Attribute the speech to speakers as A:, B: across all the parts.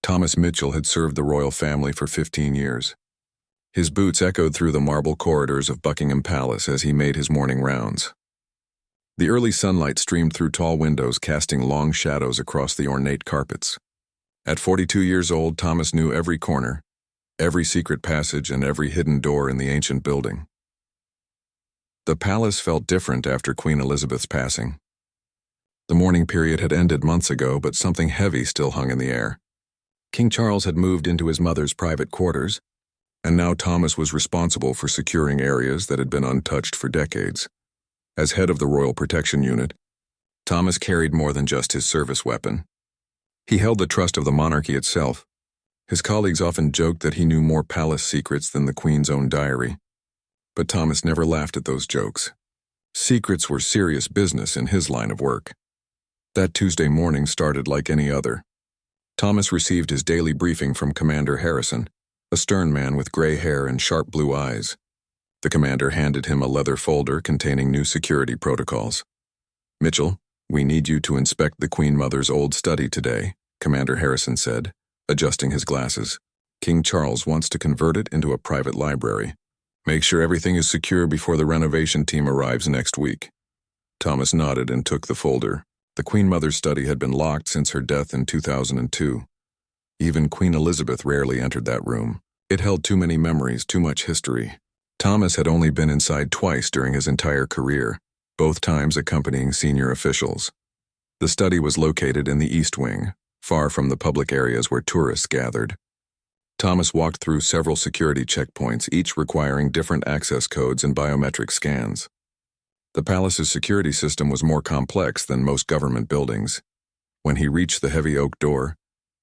A: Thomas Mitchell had served the royal family for 15 years. His boots echoed through the marble corridors of Buckingham Palace as he made his morning rounds. The early sunlight streamed through tall windows, casting long shadows across the ornate carpets. At 42 years old, Thomas knew every corner, every secret passage, and every hidden door in the ancient building. The palace felt different after Queen Elizabeth's passing. The mourning period had ended months ago, but something heavy still hung in the air. King Charles had moved into his mother's private quarters, and now Thomas was responsible for securing areas that had been untouched for decades. As head of the Royal Protection Unit, Thomas carried more than just his service weapon. He held the trust of the monarchy itself. His colleagues often joked that he knew more palace secrets than the Queen's own diary. But Thomas never laughed at those jokes. Secrets were serious business in his line of work. That Tuesday morning started like any other. Thomas received his daily briefing from Commander Harrison, a stern man with gray hair and sharp blue eyes. The commander handed him a leather folder containing new security protocols. "Mitchell, we need you to inspect the Queen Mother's old study today," Commander Harrison said, adjusting his glasses. "King Charles wants to convert it into a private library. Make sure everything is secure before the renovation team arrives next week." Thomas nodded and took the folder. The Queen Mother's study had been locked since her death in 2002. Even Queen Elizabeth rarely entered that room. It held too many memories, too much history. Thomas had only been inside twice during his entire career, both times accompanying senior officials. The study was located in the East Wing, far from the public areas where tourists gathered. Thomas walked through several security checkpoints, each requiring different access codes and biometric scans. The palace's security system was more complex than most government buildings. When he reached the heavy oak door,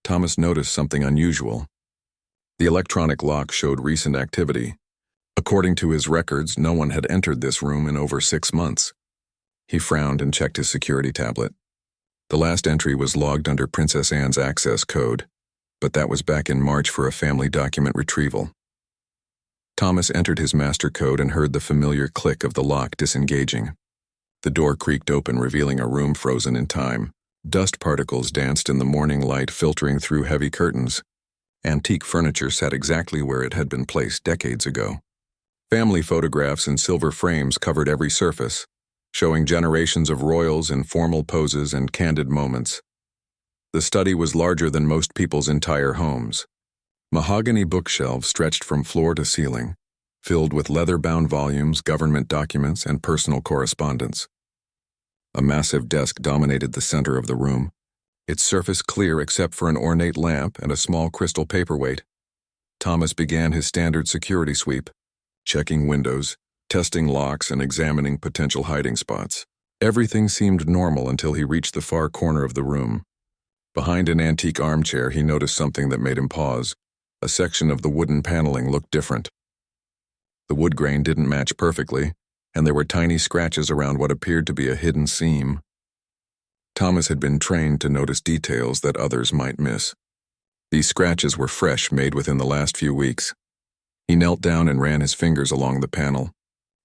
A: Thomas noticed something unusual. The electronic lock showed recent activity. According to his records, no one had entered this room in over 6 months. He frowned and checked his security tablet. The last entry was logged under Princess Anne's access code, but that was back in March for a family document retrieval. Thomas entered his master code and heard the familiar click of the lock disengaging. The door creaked open, revealing a room frozen in time. Dust particles danced in the morning light, filtering through heavy curtains. Antique furniture sat exactly where it had been placed decades ago. Family photographs in silver frames covered every surface, showing generations of royals in formal poses and candid moments. The study was larger than most people's entire homes. Mahogany bookshelves stretched from floor to ceiling, filled with leather-bound volumes, government documents, and personal correspondence. A massive desk dominated the center of the room, its surface clear except for an ornate lamp and a small crystal paperweight. Thomas began his standard security sweep, checking windows, testing locks, and examining potential hiding spots. Everything seemed normal until he reached the far corner of the room. Behind an antique armchair, he noticed something that made him pause. A section of the wooden paneling looked different. The wood grain didn't match perfectly, and there were tiny scratches around what appeared to be a hidden seam. Thomas had been trained to notice details that others might miss. These scratches were fresh, made within the last few weeks. He knelt down and ran his fingers along the panel.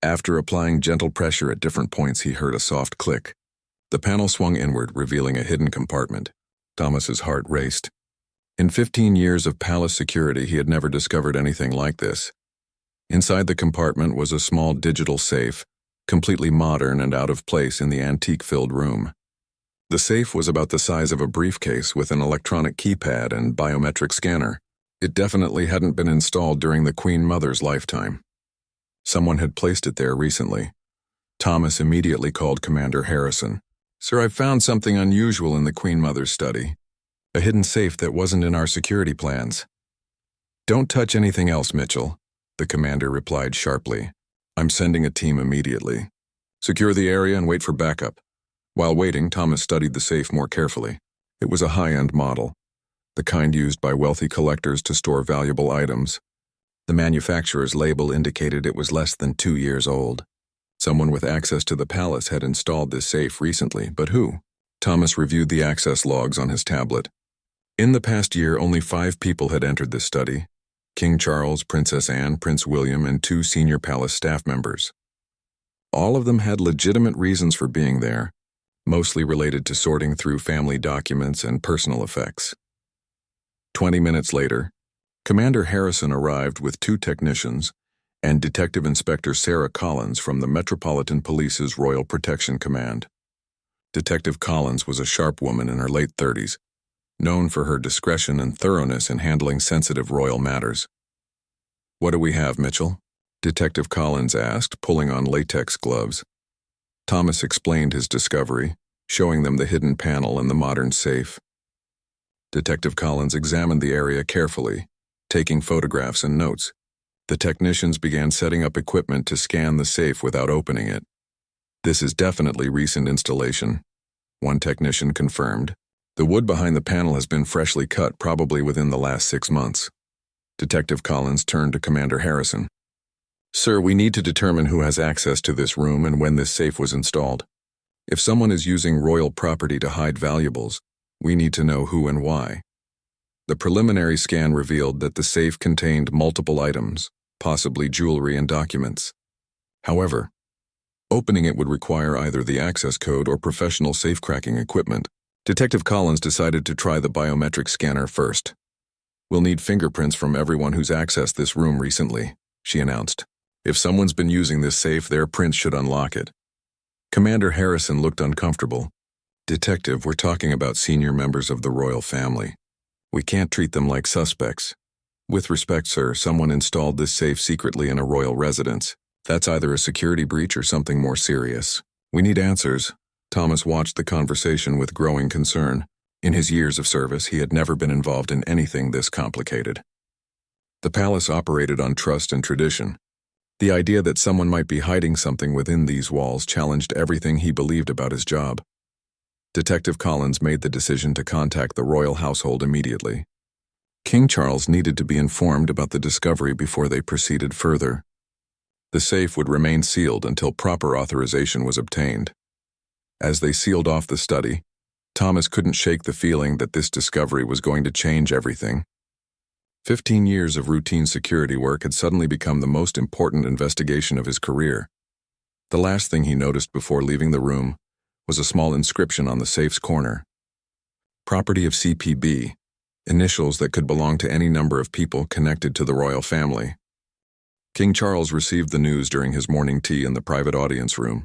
A: After applying gentle pressure at different points, he heard a soft click. The panel swung inward, revealing a hidden compartment. Thomas's heart raced. In 15 years of palace security, he had never discovered anything like this. Inside the compartment was a small digital safe, completely modern and out of place in the antique-filled room. The safe was about the size of a briefcase with an electronic keypad and biometric scanner. It definitely hadn't been installed during the Queen Mother's lifetime. Someone had placed it there recently. Thomas immediately called Commander Harrison. "Sir, I've found something unusual in the Queen Mother's study. A hidden safe that wasn't in our security plans." "Don't touch anything else, Mitchell," the commander replied sharply. "I'm sending a team immediately. Secure the area and wait for backup." While waiting, Thomas studied the safe more carefully. It was a high-end model, the kind used by wealthy collectors to store valuable items. The manufacturer's label indicated it was less than 2 years old. Someone with access to the palace had installed this safe recently, but who? Thomas reviewed the access logs on his tablet. In the past year, only 5 people had entered this study: King Charles, Princess Anne, Prince William, and 2 senior palace staff members. All of them had legitimate reasons for being there, mostly related to sorting through family documents and personal effects. 20 minutes later, Commander Harrison arrived with 2 technicians and Detective Inspector Sarah Collins from the Metropolitan Police's Royal Protection Command. Detective Collins was a sharp woman in her late 30s, known for her discretion and thoroughness in handling sensitive royal matters. "What do we have, Mitchell?" Detective Collins asked, pulling on latex gloves. Thomas explained his discovery, showing them the hidden panel and the modern safe. Detective Collins examined the area carefully, taking photographs and notes. The technicians began setting up equipment to scan the safe without opening it. "This is definitely recent installation," one technician confirmed. "The wood behind the panel has been freshly cut, probably within the last 6 months." Detective Collins turned to Commander Harrison. "Sir, we need to determine who has access to this room and when this safe was installed. If someone is using royal property to hide valuables, we need to know who and why." The preliminary scan revealed that the safe contained multiple items, possibly jewelry and documents. However, opening it would require either the access code or professional safe-cracking equipment. Detective Collins decided to try the biometric scanner first. "We'll need fingerprints from everyone who's accessed this room recently," she announced. "If someone's been using this safe, their prints should unlock it." Commander Harrison looked uncomfortable. "Detective, we're talking about senior members of the royal family. We can't treat them like suspects. With respect, sir, someone installed this safe secretly in a royal residence. That's either a security breach or something more serious. We need answers." Thomas watched the conversation with growing concern. In his years of service, he had never been involved in anything this complicated. The palace operated on trust and tradition. The idea that someone might be hiding something within these walls challenged everything he believed about his job. Detective Collins made the decision to contact the royal household immediately. King Charles needed to be informed about the discovery before they proceeded further. The safe would remain sealed until proper authorization was obtained. As they sealed off the study, Thomas couldn't shake the feeling that this discovery was going to change everything. 15 years of routine security work had suddenly become the most important investigation of his career. The last thing he noticed before leaving the room was a small inscription on the safe's corner. "Property of CPB," initials that could belong to any number of people connected to the royal family. King Charles received the news during his morning tea in the private audience room.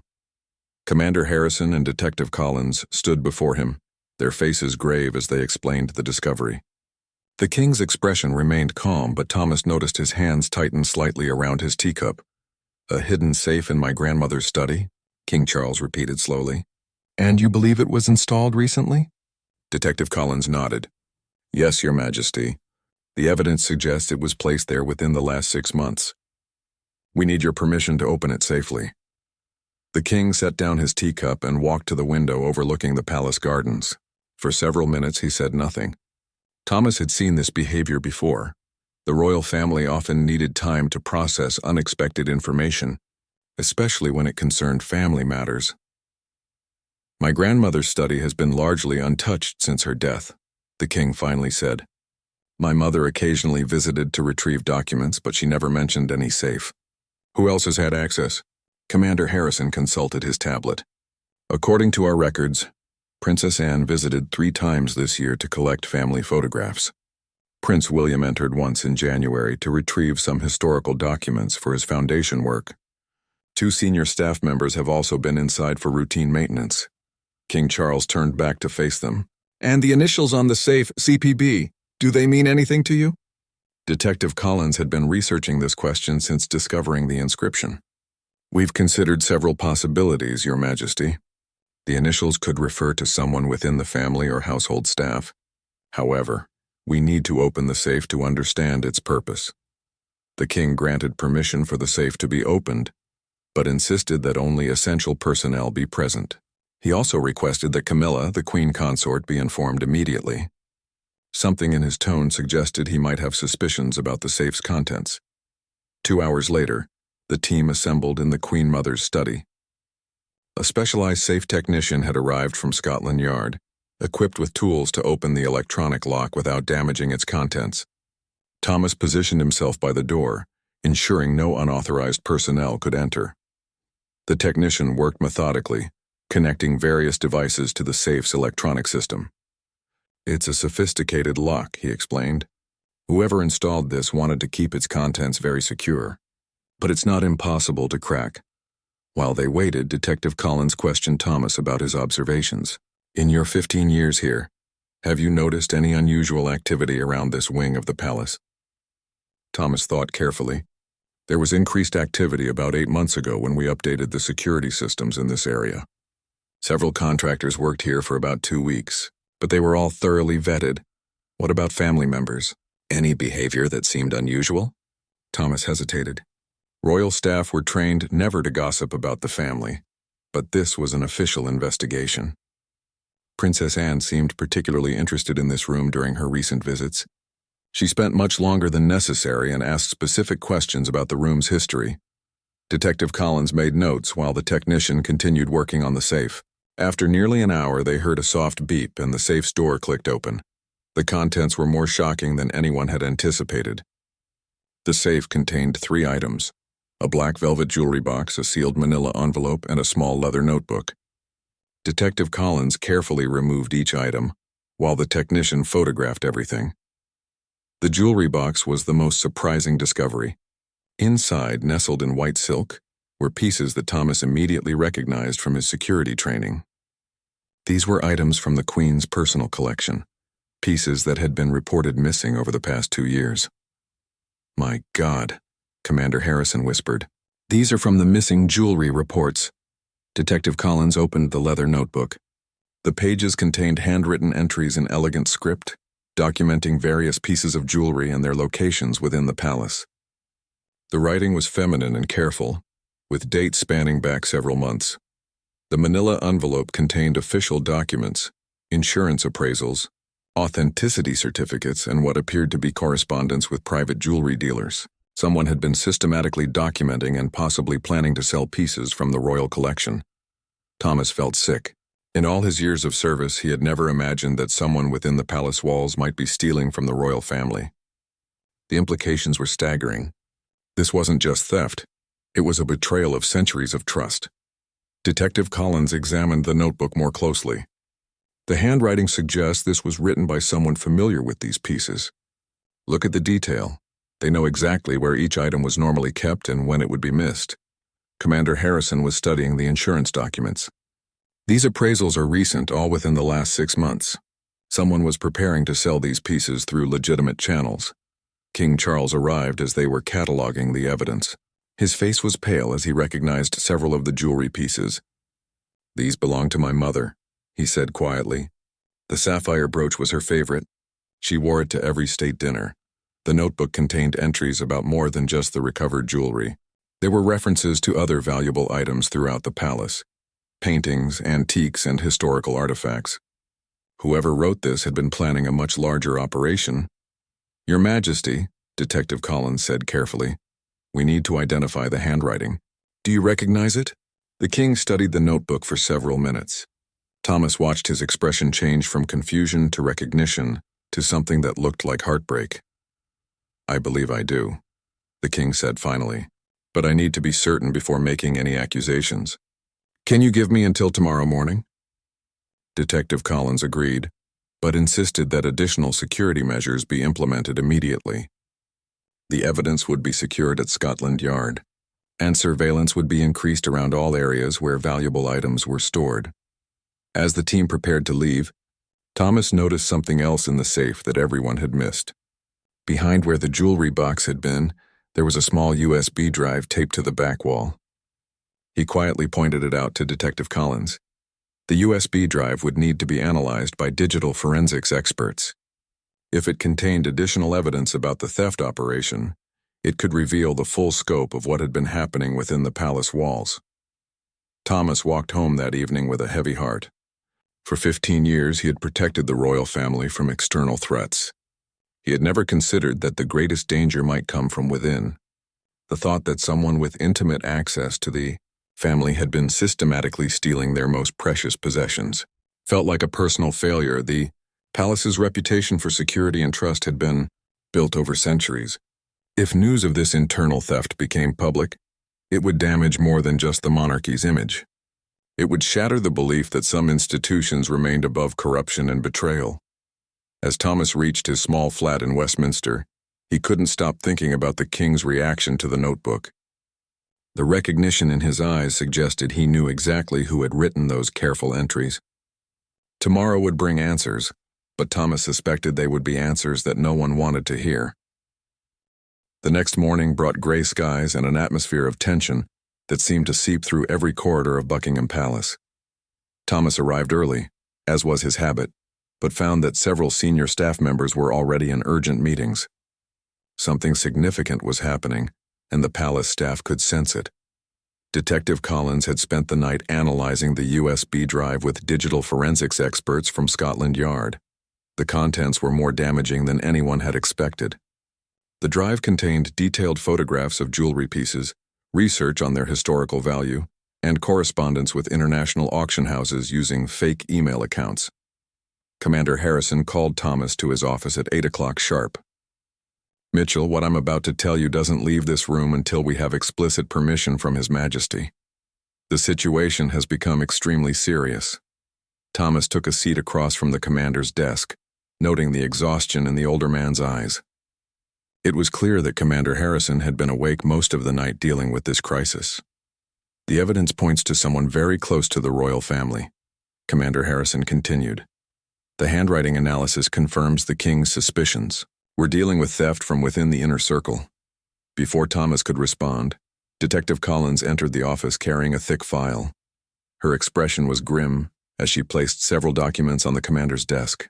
A: Commander Harrison and Detective Collins stood before him, their faces grave as they explained the discovery. The king's expression remained calm, but Thomas noticed his hands tighten slightly around his teacup. "A hidden safe in my grandmother's study?" King Charles repeated slowly. "And you believe it was installed recently?" Detective Collins nodded. "Yes, Your Majesty. The evidence suggests it was placed there within the last 6 months. We need your permission to open it safely." The king set down his teacup and walked to the window overlooking the palace gardens. For several minutes he said nothing. Thomas had seen this behavior before. The royal family often needed time to process unexpected information, especially when it concerned family matters. "My grandmother's study has been largely untouched since her death," the king finally said. "My mother occasionally visited to retrieve documents, but she never mentioned any safe." "Who else has had access?" Commander Harrison consulted his tablet. "According to our records, Princess Anne visited 3 times this year to collect family photographs. Prince William entered once in January to retrieve some historical documents for his foundation work. 2 senior staff members have also been inside for routine maintenance." King Charles turned back to face them. "And the initials on the safe, CPB, do they mean anything to you?" Detective Collins had been researching this question since discovering the inscription. "We've considered several possibilities, Your Majesty. The initials could refer to someone within the family or household staff. However, we need to open the safe to understand its purpose." The king granted permission for the safe to be opened, but insisted that only essential personnel be present. He also requested that Camilla, the queen consort, be informed immediately. Something in his tone suggested he might have suspicions about the safe's contents. 2 hours later, the team assembled in the Queen Mother's study. A specialized safe technician had arrived from Scotland Yard, equipped with tools to open the electronic lock without damaging its contents. Thomas positioned himself by the door, ensuring no unauthorized personnel could enter. The technician worked methodically, connecting various devices to the safe's electronic system. It's a sophisticated lock, he explained. Whoever installed this wanted to keep its contents very secure. But it's not impossible to crack. While they waited, Detective Collins questioned Thomas about his observations. In your 15 years here, have you noticed any unusual activity around this wing of the palace? Thomas thought carefully. There was increased activity about 8 months ago when we updated the security systems in this area. Several contractors worked here for about 2 weeks, but they were all thoroughly vetted. What about family members? Any behavior that seemed unusual? Thomas hesitated. Royal staff were trained never to gossip about the family, but this was an official investigation. Princess Anne seemed particularly interested in this room during her recent visits. She spent much longer than necessary and asked specific questions about the room's history. Detective Collins made notes while the technician continued working on the safe. After nearly an hour, they heard a soft beep and the safe's door clicked open. The contents were more shocking than anyone had anticipated. The safe contained 3 items: a black velvet jewelry box, a sealed manila envelope, and a small leather notebook. Detective Collins carefully removed each item, while the technician photographed everything. The jewelry box was the most surprising discovery. Inside, nestled in white silk, were pieces that Thomas immediately recognized from his security training. These were items from the Queen's personal collection, pieces that had been reported missing over the past 2 years. "My God," Commander Harrison whispered. "These are from the missing jewelry reports." Detective Collins opened the leather notebook. The pages contained handwritten entries in elegant script, documenting various pieces of jewelry and their locations within the palace. The writing was feminine and careful, with dates spanning back several months. The manila envelope contained official documents, insurance appraisals, authenticity certificates, and what appeared to be correspondence with private jewelry dealers. Someone had been systematically documenting and possibly planning to sell pieces from the royal collection. Thomas felt sick. In all his years of service, he had never imagined that someone within the palace walls might be stealing from the royal family. The implications were staggering. This wasn't just theft. It was a betrayal of centuries of trust. Detective Collins examined the notebook more closely. The handwriting suggests this was written by someone familiar with these pieces. Look at the detail. They know exactly where each item was normally kept and when it would be missed. Commander Harrison was studying the insurance documents. These appraisals are recent, all within the last 6 months. Someone was preparing to sell these pieces through legitimate channels. King Charles arrived as they were cataloging the evidence. His face was pale as he recognized several of the jewelry pieces. "These belong to my mother," he said quietly. The sapphire brooch was her favorite. She wore it to every state dinner. The notebook contained entries about more than just the recovered jewelry. There were references to other valuable items throughout the palace: paintings, antiques, and historical artifacts. Whoever wrote this had been planning a much larger operation. "Your Majesty," Detective Collins said carefully, "we need to identify the handwriting. Do you recognize it?" The king studied the notebook for several minutes. Thomas watched his expression change from confusion to recognition to something that looked like heartbreak. "I believe I do," the king said finally, "but I need to be certain before making any accusations. Can you give me until tomorrow morning?" Detective Collins agreed, but insisted that additional security measures be implemented immediately. The evidence would be secured at Scotland Yard, and surveillance would be increased around all areas where valuable items were stored. As the team prepared to leave, Thomas noticed something else in the safe that everyone had missed. Behind where the jewelry box had been, there was a small USB drive taped to the back wall. He quietly pointed it out to Detective Collins. The USB drive would need to be analyzed by digital forensics experts. If it contained additional evidence about the theft operation, it could reveal the full scope of what had been happening within the palace walls. Thomas walked home that evening with a heavy heart. For 15 years, he had protected the royal family from external threats. He had never considered that the greatest danger might come from within. The thought that someone with intimate access to the family had been systematically stealing their most precious possessions felt like a personal failure. The palace's reputation for security and trust had been built over centuries. If news of this internal theft became public, it would damage more than just the monarchy's image. It would shatter the belief that some institutions remained above corruption and betrayal. As Thomas reached his small flat in Westminster, he couldn't stop thinking about the king's reaction to the notebook. The recognition in his eyes suggested he knew exactly who had written those careful entries. Tomorrow would bring answers, but Thomas suspected they would be answers that no one wanted to hear. The next morning brought gray skies and an atmosphere of tension that seemed to seep through every corridor of Buckingham Palace. Thomas arrived early, as was his habit, but found that several senior staff members were already in urgent meetings. Something significant was happening, and the palace staff could sense it. Detective Collins had spent the night analyzing the USB drive with digital forensics experts from Scotland Yard. The contents were more damaging than anyone had expected. The drive contained detailed photographs of jewelry pieces, research on their historical value, and correspondence with international auction houses using fake email accounts. Commander Harrison called Thomas to his office at 8 o'clock sharp. "Mitchell, what I'm about to tell you doesn't leave this room until we have explicit permission from His Majesty. The situation has become extremely serious." Thomas took a seat across from the commander's desk, noting the exhaustion in the older man's eyes. It was clear that Commander Harrison had been awake most of the night dealing with this crisis. "The evidence points to someone very close to the royal family," Commander Harrison continued. "The handwriting analysis confirms the king's suspicions. We're dealing with theft from within the inner circle." Before Thomas could respond, Detective Collins entered the office carrying a thick file. Her expression was grim as she placed several documents on the commander's desk.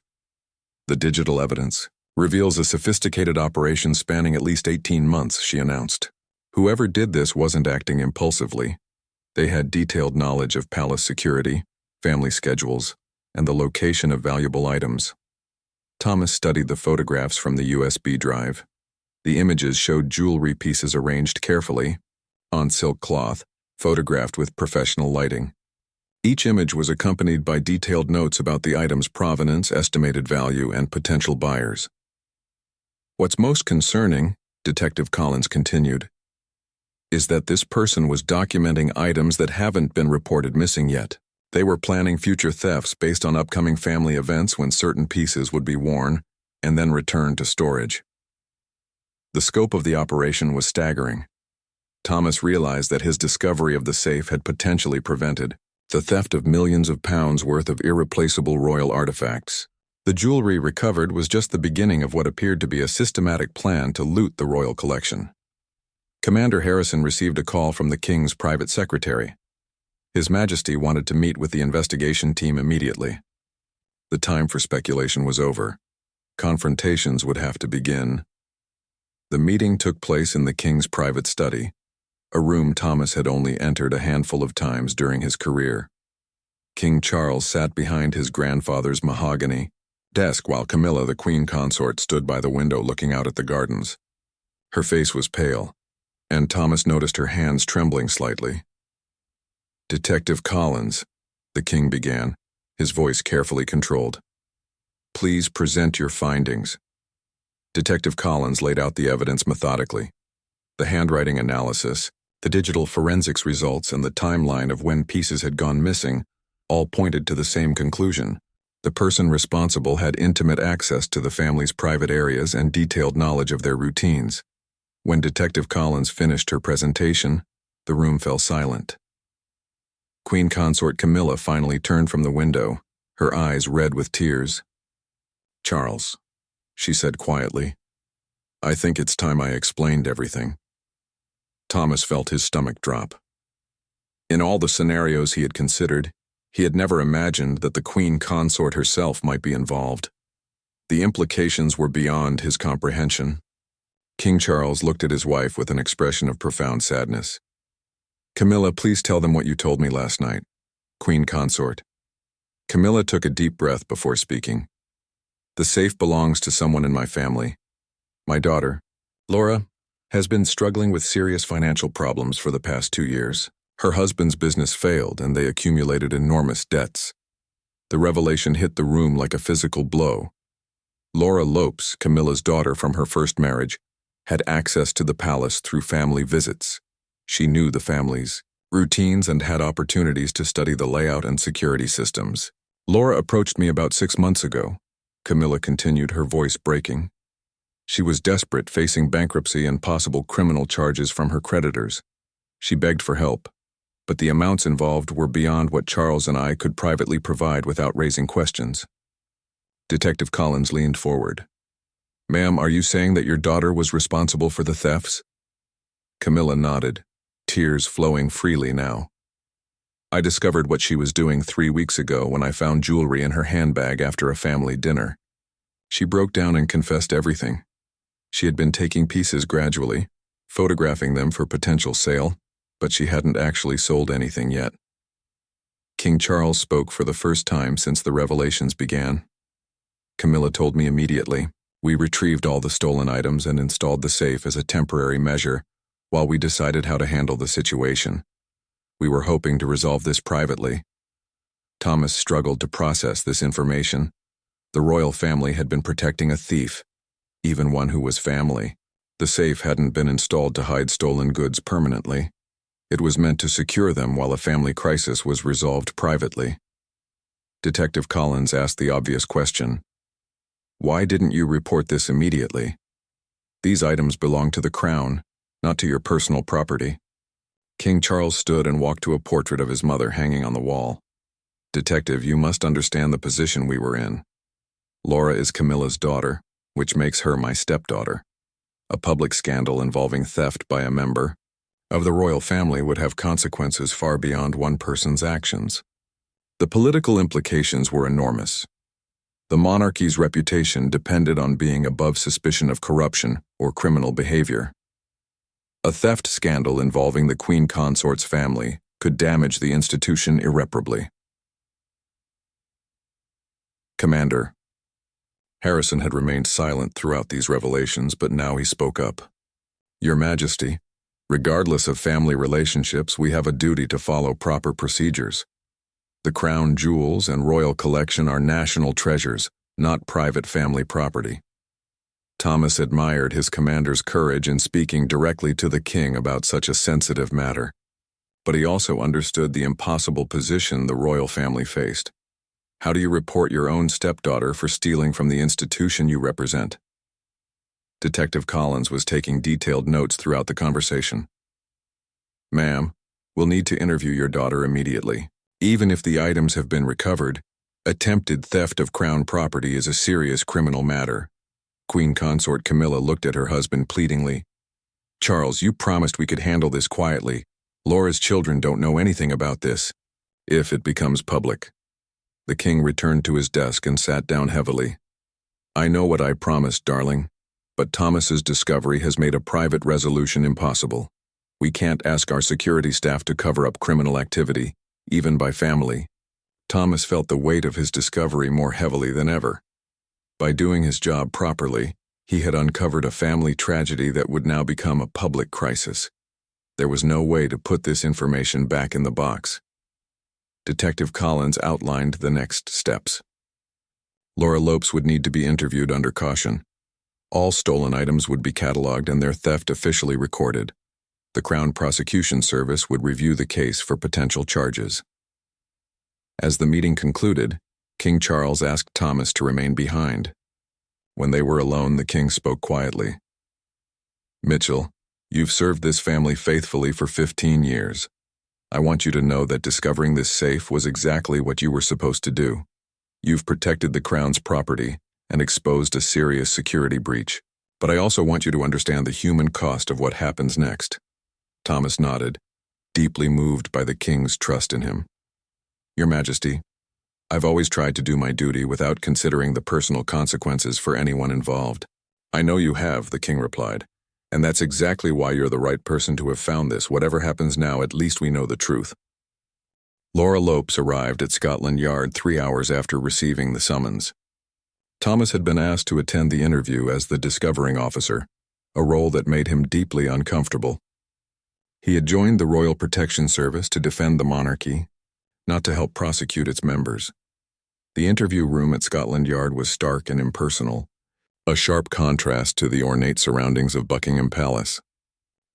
A: "The digital evidence reveals a sophisticated operation spanning at least 18 months, she announced. "Whoever did this wasn't acting impulsively. They had detailed knowledge of palace security, family schedules, and the location of valuable items." Thomas studied the photographs from the USB drive. The images showed jewelry pieces arranged carefully, on silk cloth, photographed with professional lighting. Each image was accompanied by detailed notes about the item's provenance, estimated value, and potential buyers. "What's most concerning," Detective Collins continued, "is that this person was documenting items that haven't been reported missing yet. They were planning future thefts based on upcoming family events when certain pieces would be worn and then returned to storage." The scope of the operation was staggering. Thomas realized that his discovery of the safe had potentially prevented the theft of millions of pounds worth of irreplaceable royal artifacts. The jewelry recovered was just the beginning of what appeared to be a systematic plan to loot the royal collection. Commander Harrison received a call from the king's private secretary. His Majesty wanted to meet with the investigation team immediately. The time for speculation was over. Confrontations would have to begin. The meeting took place in the king's private study, a room Thomas had only entered a handful of times during his career. King Charles sat behind his grandfather's mahogany desk while Camilla, the queen consort, stood by the window looking out at the gardens. Her face was pale, and Thomas noticed her hands trembling slightly. "Detective Collins," the king began, his voice carefully controlled. "Please present your findings." Detective Collins laid out the evidence methodically. The handwriting analysis, the digital forensics results, and the timeline of when pieces had gone missing all pointed to the same conclusion. The person responsible had intimate access to the family's private areas and detailed knowledge of their routines. When Detective Collins finished her presentation, the room fell silent. Queen Consort Camilla finally turned from the window, her eyes red with tears. "Charles," she said quietly, "I think it's time I explained everything." Thomas felt his stomach drop. In all the scenarios he had considered, he had never imagined that the Queen Consort herself might be involved. The implications were beyond his comprehension. King Charles looked at his wife with an expression of profound sadness. "Camilla, please tell them what you told me last night." Queen Consort. Camilla took a deep breath before speaking. "The safe belongs to someone in my family. My daughter, Laura, has been struggling with serious financial problems for the past 2 years. Her husband's business failed and they accumulated enormous debts. The revelation hit the room like a physical blow. Laura Lopes, Camilla's daughter from her first marriage, had access to the palace through family visits. She knew the family's routines and had opportunities to study the layout and security systems. Laura approached me about 6 months ago. Camilla continued, her voice breaking. She was desperate, facing bankruptcy and possible criminal charges from her creditors. She begged for help, but the amounts involved were beyond what Charles and I could privately provide without raising questions. Detective Collins leaned forward. "Ma'am, are you saying that your daughter was responsible for the thefts?" Camilla nodded, tears flowing freely now. "I discovered what she was doing 3 weeks ago when I found jewelry in her handbag after a family dinner. She broke down and confessed everything. She had been taking pieces gradually, photographing them for potential sale, but she hadn't actually sold anything yet." King Charles spoke for the first time since the revelations began. Camilla told me immediately. "We retrieved all the stolen items and installed the safe as a temporary measure while we decided how to handle the situation. We were hoping to resolve this privately." Thomas struggled to process this information. The royal family had been protecting a thief, even one who was family. The safe hadn't been installed to hide stolen goods permanently. It was meant to secure them while a family crisis was resolved privately. Detective Collins asked the obvious question. "Why didn't you report this immediately? These items belong to the crown, not to your personal property." King Charles stood and walked to a portrait of his mother hanging on the wall. "Detective, you must understand the position we were in. Laura is Camilla's daughter, which makes her my stepdaughter. A public scandal involving theft by a member of the royal family would have consequences far beyond one person's actions. The political implications were enormous. The monarchy's reputation depended on being above suspicion of corruption or criminal behavior. A theft scandal involving the Queen Consort's family could damage the institution irreparably." "Commander." Harrison had remained silent throughout these revelations, but now he spoke up. "Your Majesty, regardless of family relationships, we have a duty to follow proper procedures. The crown jewels and royal collection are national treasures, not private family property." Thomas admired his commander's courage in speaking directly to the king about such a sensitive matter, but he also understood the impossible position the royal family faced. How do you report your own stepdaughter for stealing from the institution you represent? Detective Collins was taking detailed notes throughout the conversation. "Ma'am, we'll need to interview your daughter immediately. Even if the items have been recovered, attempted theft of crown property is a serious criminal matter." Queen Consort Camilla looked at her husband pleadingly. "Charles, you promised we could handle this quietly. Laura's children don't know anything about this. If it becomes public." The king returned to his desk and sat down heavily. "I know what I promised, darling, but Thomas's discovery has made a private resolution impossible. We can't ask our security staff to cover up criminal activity, even by family." Thomas felt the weight of his discovery more heavily than ever. By doing his job properly, he had uncovered a family tragedy that would now become a public crisis. There was no way to put this information back in the box. Detective Collins outlined the next steps. Laura Lopes would need to be interviewed under caution. All stolen items would be cataloged and their theft officially recorded. The Crown Prosecution Service would review the case for potential charges. As the meeting concluded, King Charles asked Thomas to remain behind. When they were alone, the king spoke quietly. "Mitchell, you've served this family faithfully for 15 years. I want you to know that discovering this safe was exactly what you were supposed to do. You've protected the crown's property and exposed a serious security breach. But I also want you to understand the human cost of what happens next." Thomas nodded, deeply moved by the king's trust in him. "Your Majesty, I've always tried to do my duty without considering the personal consequences for anyone involved." "I know you have," the king replied. "And that's exactly why you're the right person to have found this. Whatever happens now, at least we know the truth." Laura Lopes arrived at Scotland Yard 3 hours after receiving the summons. Thomas had been asked to attend the interview as the discovering officer, a role that made him deeply uncomfortable. He had joined the Royal Protection Service to defend the monarchy, not to help prosecute its members. The interview room at Scotland Yard was stark and impersonal, a sharp contrast to the ornate surroundings of Buckingham Palace.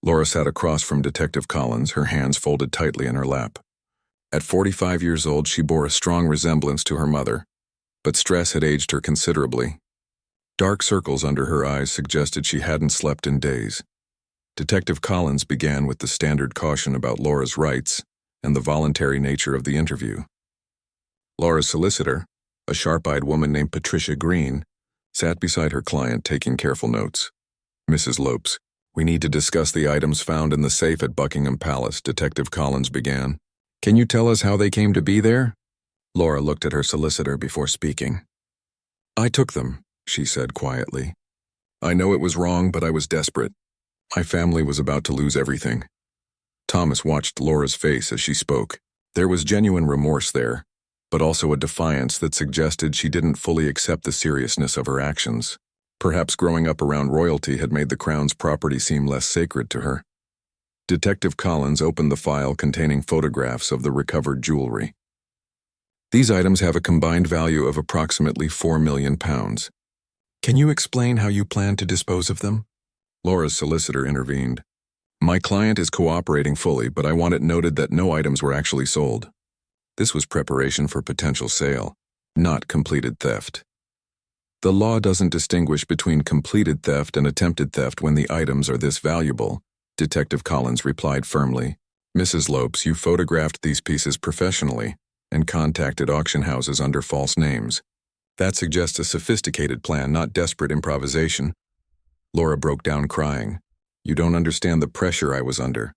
A: Laura sat across from Detective Collins, her hands folded tightly in her lap. At 45 years old, she bore a strong resemblance to her mother, but stress had aged her considerably. Dark circles under her eyes suggested she hadn't slept in days. Detective Collins began with the standard caution about Laura's rights and the voluntary nature of the interview. Laura's solicitor, a sharp-eyed woman named Patricia Green, sat beside her client taking careful notes. "Mrs. Lopes, we need to discuss the items found in the safe at Buckingham Palace," Detective Collins began. "Can you tell us how they came to be there?" Laura looked at her solicitor before speaking. "I took them," she said quietly. "I know it was wrong, but I was desperate. My family was about to lose everything." Thomas watched Laura's face as she spoke. There was genuine remorse there, but also a defiance that suggested she didn't fully accept the seriousness of her actions. Perhaps growing up around royalty had made the crown's property seem less sacred to her. Detective Collins opened the file containing photographs of the recovered jewelry. "These items have a combined value of approximately £4 million. Can you explain how you plan to dispose of them?" Laura's solicitor intervened. "My client is cooperating fully, but I want it noted that no items were actually sold. This was preparation for potential sale, not completed theft. The law doesn't distinguish between completed theft and attempted theft when the items are this valuable," Detective Collins replied firmly. "Mrs. Lopes, you photographed these pieces professionally and contacted auction houses under false names. That suggests a sophisticated plan, not desperate improvisation." Laura broke down crying. "You don't understand the pressure I was under.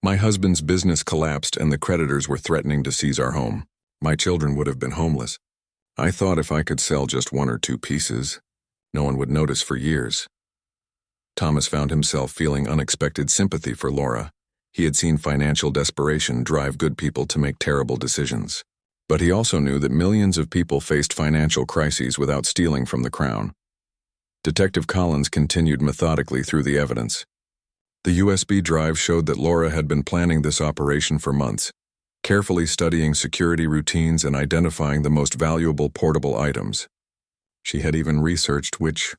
A: My husband's business collapsed and the creditors were threatening to seize our home. My children would have been homeless. I thought if I could sell just one or two pieces, no one would notice for years." Thomas found himself feeling unexpected sympathy for Laura. He had seen financial desperation drive good people to make terrible decisions. But he also knew that millions of people faced financial crises without stealing from the crown. Detective Collins continued methodically through the evidence. The USB drive showed that Laura had been planning this operation for months, carefully studying security routines and identifying the most valuable portable items. She had even researched which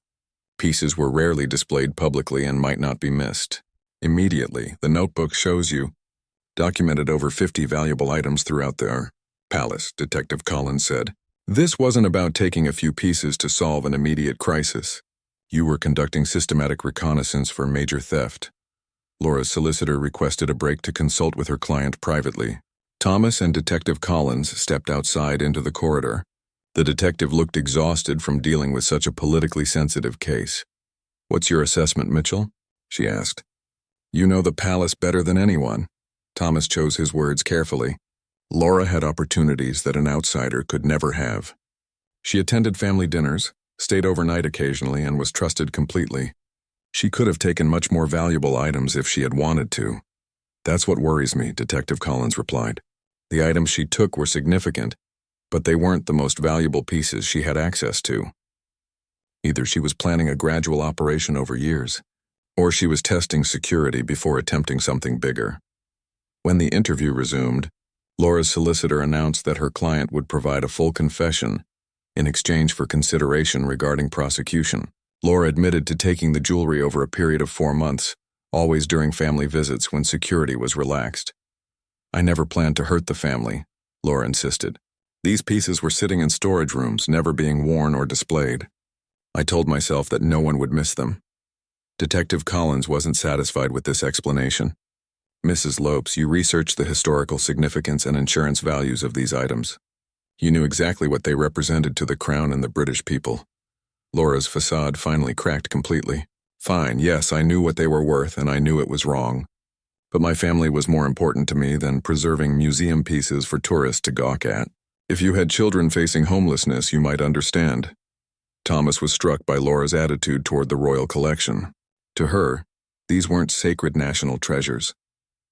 A: pieces were rarely displayed publicly and might not be missed. Immediately, the notebook shows you documented over 50 valuable items throughout their palace, Detective Collins said. "This wasn't about taking a few pieces to solve an immediate crisis. You were conducting systematic reconnaissance for major theft." Laura's solicitor requested a break to consult with her client privately. Thomas and Detective Collins stepped outside into the corridor. The detective looked exhausted from dealing with such a politically sensitive case. "What's your assessment, Mitchell?" she asked. "You know the palace better than anyone." Thomas chose his words carefully. Laura had opportunities that an outsider could never have. She attended family dinners, stayed overnight occasionally, and was trusted completely. She could have taken much more valuable items if she had wanted to. "That's what worries me," Detective Collins replied. "The items she took were significant, but they weren't the most valuable pieces she had access to. Either she was planning a gradual operation over years, or she was testing security before attempting something bigger." When the interview resumed, Laura's solicitor announced that her client would provide a full confession in exchange for consideration regarding prosecution. Laura admitted to taking the jewelry over a period of 4 months, always during family visits when security was relaxed. "I never planned to hurt the family," Laura insisted. "These pieces were sitting in storage rooms, never being worn or displayed. I told myself that no one would miss them." Detective Collins wasn't satisfied with this explanation. "Mrs. Lopes, you researched the historical significance and insurance values of these items. You knew exactly what they represented to the crown and the British people." Laura's facade finally cracked completely. "Fine, yes, I knew what they were worth and I knew it was wrong. But my family was more important to me than preserving museum pieces for tourists to gawk at. If you had children facing homelessness, you might understand." Thomas was struck by Laura's attitude toward the royal collection. To her, these weren't sacred national treasures.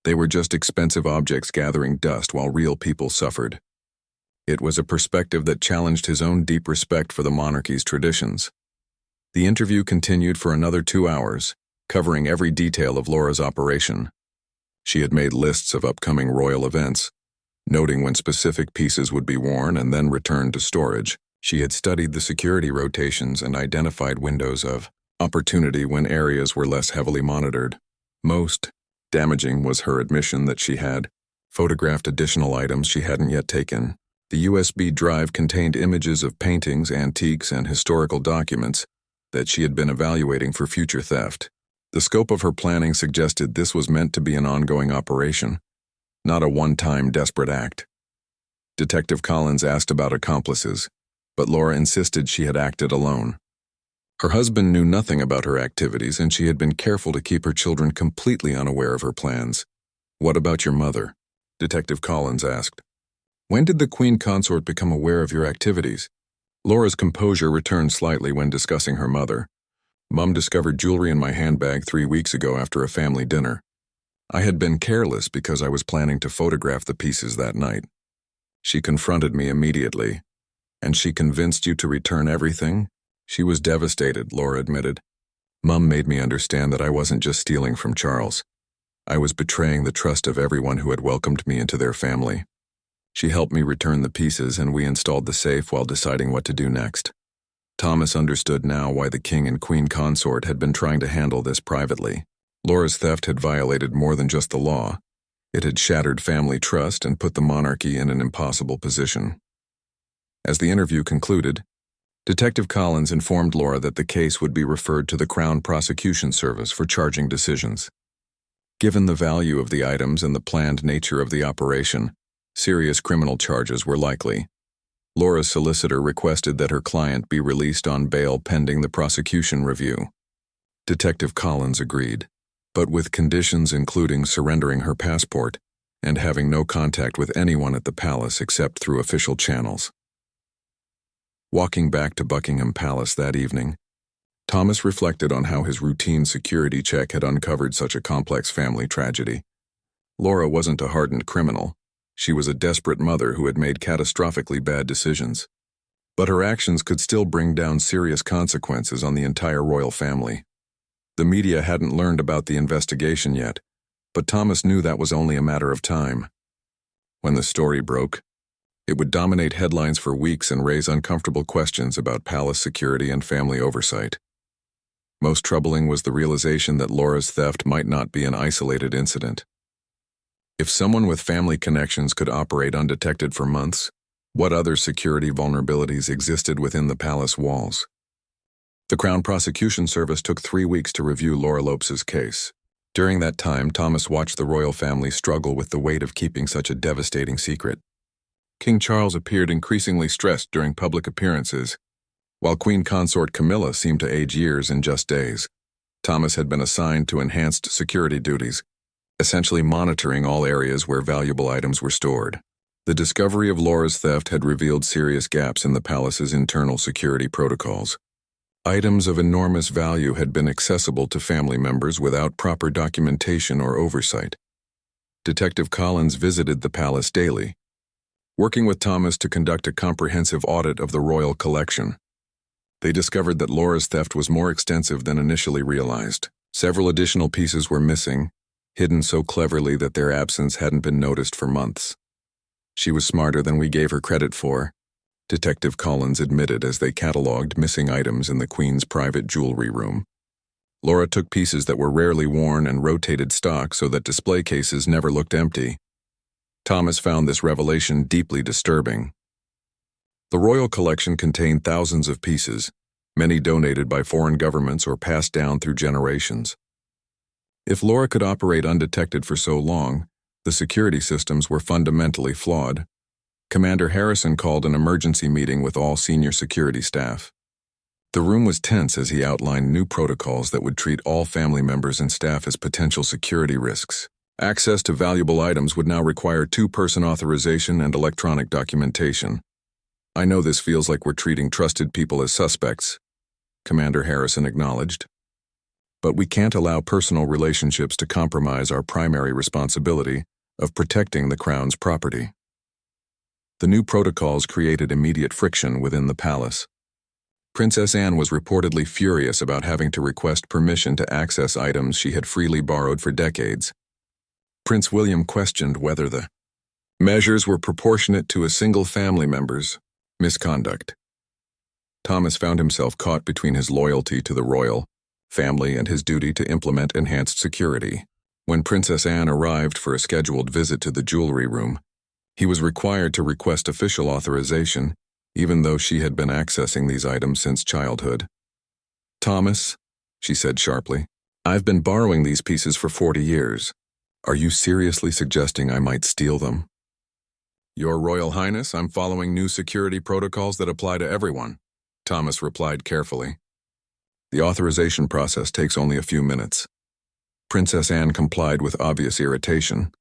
A: They were just expensive objects gathering dust while real people suffered. It was a perspective that challenged his own deep respect for the monarchy's traditions. The interview continued for another 2 hours, covering every detail of Laura's operation. She had made lists of upcoming royal events, noting when specific pieces would be worn and then returned to storage. She had studied the security rotations and identified windows of opportunity when areas were less heavily monitored. Most damaging was her admission that she had photographed additional items she hadn't yet taken. The USB drive contained images of paintings, antiques, and historical documents that she had been evaluating for future theft. The scope of her planning suggested this was meant to be an ongoing operation, not a one-time desperate act. Detective Collins asked about accomplices, but Laura insisted she had acted alone. Her husband knew nothing about her activities, and she had been careful to keep her children completely unaware of her plans. "What about your mother?" Detective Collins asked. "When did the Queen Consort become aware of your activities?" Laura's composure returned slightly when discussing her mother. "Mom discovered jewelry in my handbag 3 weeks ago after a family dinner. I had been careless because I was planning to photograph the pieces that night. She confronted me immediately. And she convinced you to return everything?" "She was devastated," Laura admitted. "Mom made me understand that I wasn't just stealing from Charles. I was betraying the trust of everyone who had welcomed me into their family. She helped me return the pieces, and we installed the safe while deciding what to do next." Thomas understood now why the King and Queen Consort had been trying to handle this privately. Laura's theft had violated more than just the law. It had shattered family trust and put the monarchy in an impossible position. As the interview concluded, Detective Collins informed Laura that the case would be referred to the Crown Prosecution Service for charging decisions. Given the value of the items and the planned nature of the operation, serious criminal charges were likely. Laura's solicitor requested that her client be released on bail pending the prosecution review. Detective Collins agreed, but with conditions including surrendering her passport and having no contact with anyone at the palace except through official channels. Walking back to Buckingham Palace that evening, Thomas reflected on how his routine security check had uncovered such a complex family tragedy. Laura wasn't a hardened criminal. She was a desperate mother who had made catastrophically bad decisions. But her actions could still bring down serious consequences on the entire royal family. The media hadn't learned about the investigation yet, but Thomas knew that was only a matter of time. When the story broke, it would dominate headlines for weeks and raise uncomfortable questions about palace security and family oversight. Most troubling was the realization that Laura's theft might not be an isolated incident. If someone with family connections could operate undetected for months, what other security vulnerabilities existed within the palace walls? The Crown Prosecution Service took 3 weeks to review Laura Lopes's case. During that time, Thomas watched the royal family struggle with the weight of keeping such a devastating secret. King Charles appeared increasingly stressed during public appearances, while Queen Consort Camilla seemed to age years in just days. Thomas had been assigned to enhanced security duties, essentially monitoring all areas where valuable items were stored. The discovery of Laura's theft had revealed serious gaps in the palace's internal security protocols. Items of enormous value had been accessible to family members without proper documentation or oversight. Detective Collins visited the palace daily, working with Thomas to conduct a comprehensive audit of the royal collection. They discovered that Laura's theft was more extensive than initially realized. Several additional pieces were missing, hidden so cleverly that their absence hadn't been noticed for months. "She was smarter than we gave her credit for," Detective Collins admitted as they catalogued missing items in the Queen's private jewelry room. Laura took pieces that were rarely worn and rotated stock so that display cases never looked empty. Thomas found this revelation deeply disturbing. The royal collection contained thousands of pieces, many donated by foreign governments or passed down through generations. If Laura could operate undetected for so long, the security systems were fundamentally flawed. Commander Harrison called an emergency meeting with all senior security staff. The room was tense as he outlined new protocols that would treat all family members and staff as potential security risks. Access to valuable items would now require 2-person authorization and electronic documentation. "I know this feels like we're treating trusted people as suspects," Commander Harrison acknowledged. "But we can't allow personal relationships to compromise our primary responsibility of protecting the Crown's property." The new protocols created immediate friction within the palace. Princess Anne was reportedly furious about having to request permission to access items she had freely borrowed for decades. Prince William questioned whether the measures were proportionate to a single family member's misconduct. Thomas found himself caught between his loyalty to the royal family and his duty to implement enhanced security. When Princess Anne arrived for a scheduled visit to the jewelry room, He was required to request official authorization, even though she had been accessing these items since childhood. "Thomas," she said sharply, "I've been borrowing these pieces for 40 years. Are you seriously suggesting I might steal them?" "Your Royal Highness, I'm following new security protocols that apply to everyone," Thomas replied carefully. The authorization process takes only a few minutes. Princess Anne complied with obvious irritation,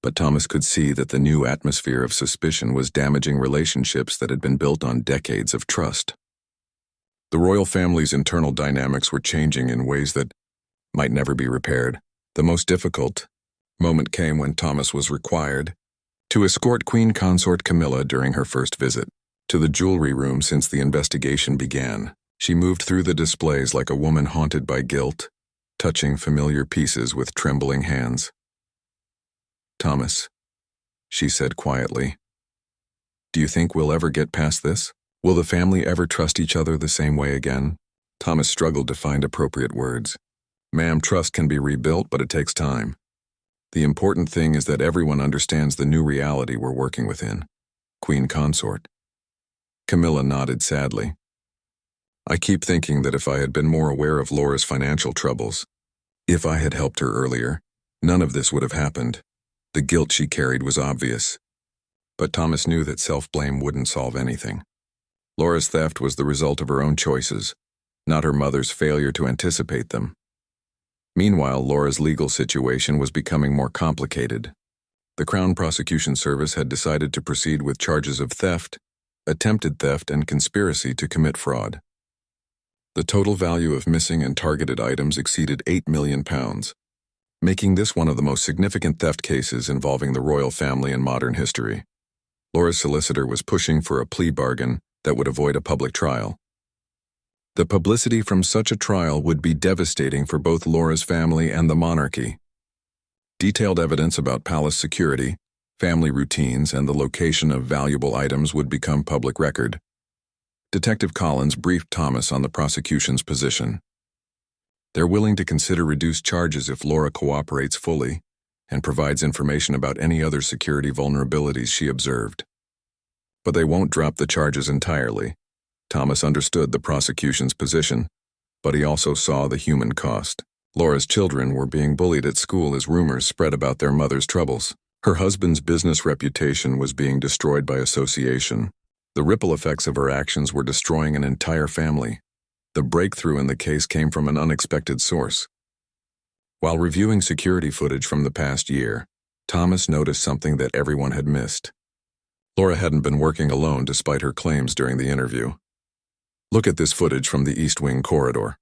A: but Thomas could see that the new atmosphere of suspicion was damaging relationships that had been built on decades of trust. The royal family's internal dynamics were changing in ways that might never be repaired. The most difficult moment came when Thomas was required to escort Queen Consort Camilla during her first visit to the jewelry room since the investigation began. She moved through the displays like a woman haunted by guilt, touching familiar pieces with trembling hands. "Thomas," she said quietly, "do you think we'll ever get past this? Will the family ever trust each other the same way again?" Thomas struggled to find appropriate words. "Ma'am, trust can be rebuilt, but it takes time. The important thing is that everyone understands the new reality we're working within." Queen Consort. Camilla nodded sadly. "I keep thinking that if I had been more aware of Laura's financial troubles, if I had helped her earlier, none of this would have happened. The guilt she carried was obvious." But Thomas knew that self-blame wouldn't solve anything. Laura's theft was the result of her own choices, not her mother's failure to anticipate them. Meanwhile, Laura's legal situation was becoming more complicated. The Crown Prosecution Service had decided to proceed with charges of theft, attempted theft, and conspiracy to commit fraud. The total value of missing and targeted items exceeded £8 million, making this one of the most significant theft cases involving the royal family in modern history. Laura's solicitor was pushing for a plea bargain that would avoid a public trial. The publicity from such a trial would be devastating for both Laura's family and the monarchy. Detailed evidence about palace security, family routines, and the location of valuable items would become public record. Detective Collins briefed Thomas on the prosecution's position. They're willing to consider reduced charges if Laura cooperates fully and provides information about any other security vulnerabilities she observed. But they won't drop the charges entirely. Thomas understood the prosecution's position, but he also saw the human cost. Laura's children were being bullied at school as rumors spread about their mother's troubles. Her husband's business reputation was being destroyed by association. The ripple effects of her actions were destroying an entire family. The breakthrough in the case came from an unexpected source. While reviewing security footage from the past year, Thomas noticed something that everyone had missed. Laura hadn't been working alone despite her claims during the interview. "Look at this footage from the East Wing corridor."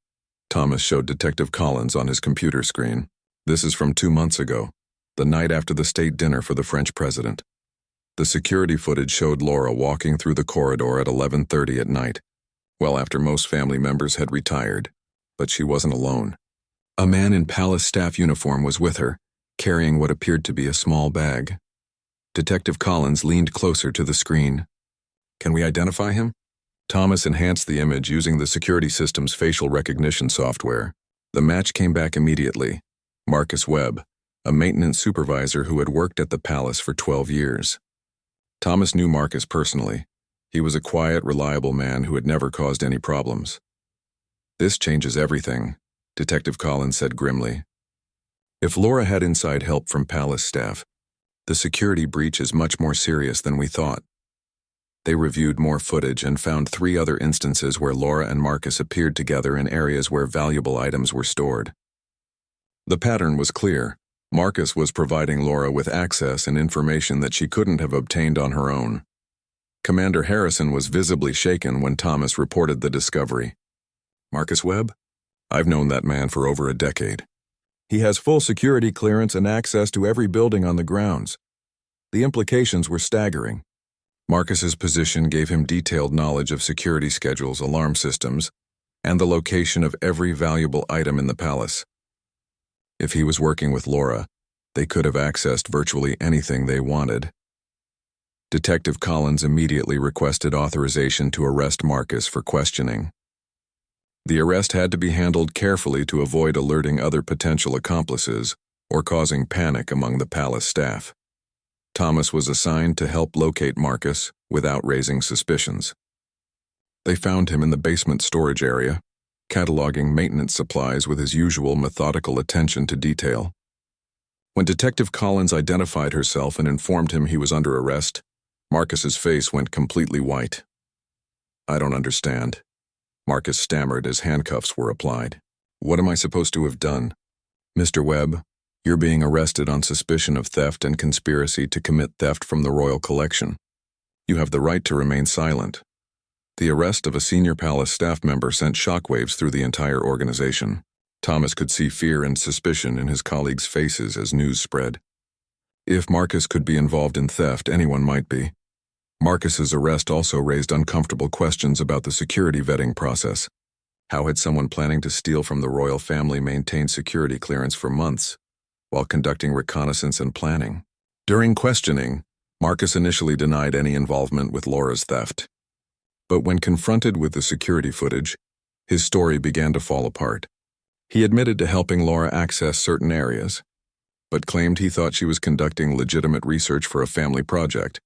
A: Thomas showed Detective Collins on his computer screen. "This is from 2 months ago, the night after the state dinner for the French president. The security footage showed Laura walking through the corridor at 11:30 at night, well after most family members had retired. But she wasn't alone. A man in palace staff uniform was with her, carrying what appeared to be a small bag. Detective Collins leaned closer to the screen. "Can we identify him?" Thomas enhanced the image using the security system's facial recognition software. The match came back immediately. Marcus Webb, a maintenance supervisor who had worked at the palace for 12 years. Thomas knew Marcus personally. He was a quiet, reliable man who had never caused any problems. "This changes everything," Detective Collins said grimly. "If Laura had inside help from palace staff, the security breach is much more serious than we thought." They reviewed more footage and found 3 other instances where Laura and Marcus appeared together in areas where valuable items were stored. The pattern was clear. Marcus was providing Laura with access and information that she couldn't have obtained on her own. Commander Harrison was visibly shaken when Thomas reported the discovery. "Marcus Webb? I've known that man for over a decade. He has full security clearance and access to every building on the grounds." The implications were staggering. Marcus's position gave him detailed knowledge of security schedules, alarm systems, and the location of every valuable item in the palace. If he was working with Laura, they could have accessed virtually anything they wanted. Detective Collins immediately requested authorization to arrest Marcus for questioning. The arrest had to be handled carefully to avoid alerting other potential accomplices or causing panic among the palace staff. Thomas was assigned to help locate Marcus without raising suspicions. They found him in the basement storage area, cataloging maintenance supplies with his usual methodical attention to detail. When Detective Collins identified herself and informed him he was under arrest, Marcus's face went completely white. "I don't understand," Marcus stammered as handcuffs were applied. "What am I supposed to have done?" "Mr. Webb, you're being arrested on suspicion of theft and conspiracy to commit theft from the royal collection. You have the right to remain silent." The arrest of a senior palace staff member sent shockwaves through the entire organization. Thomas could see fear and suspicion in his colleagues' faces as news spread. If Marcus could be involved in theft, anyone might be. Marcus's arrest also raised uncomfortable questions about the security vetting process. How had someone planning to steal from the royal family maintained security clearance for months, while conducting reconnaissance and planning? During questioning, Marcus initially denied any involvement with Laura's theft. But when confronted with the security footage, his story began to fall apart. He admitted to helping Laura access certain areas, but claimed he thought she was conducting legitimate research for a family project.